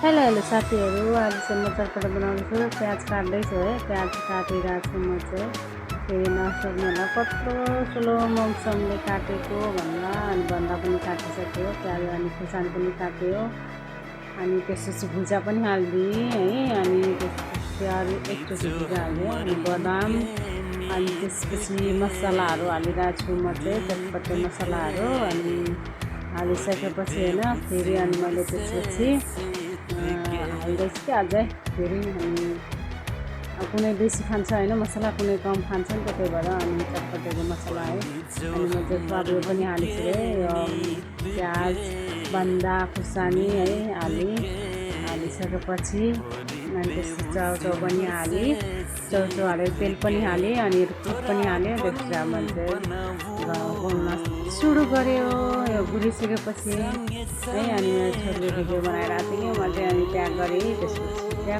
Hello hello साथीहरू, आज चाहिँ म चटपटा बनाउँदैछु। प्याज काट्दैछु है। प्याज काटिरहेको छु म चाहिँ, फेरि नसक्ने होला कत्रो स्लो मौसमले काटेको अनि भन्दा पनि काटिसक्यो। प्याज अनि खुर्सानी पनि काट्यो, अनि त्यसपछि भुजा पनि हालिदिएँ है। अनि त्यसपछि अरू एकचोटि भुजा हालिदिएँ अनि बदाम, अनि त्यसपछि मसलाहरू हालिरहेको छु म चाहिँ, चटपटे मसलाहरू। अनि हालिसकेपछि होइन, फेरि अनि मैले त्यसपछि हाल्दैछु कि अझै फेरि। अनि कुनै बेसी खान्छ होइन मसला, कुनै कम खान्छ नि त, त्यही भएर अनि चटपटेको मसला है। अनि म चाहिँ स्वादले पनि हालिछु है, यो प्याज बन्दा खुर्सानी है हालिसकेपछि अनि त्यसपछि चाउचाउ पनि हालेँ, चाउचाउ हालेर तेल पनि हालेँ अनि रुख पनि हालेँ। त्यसपछि अब मैले चाहिँ सुरु गऱ्यो यो गुलिसकेपछि है। अनि मैले छोरीले भिडियो बनाइरहेको थिएँ कि मैले अनि प्याक गरेँ त्यसपछि।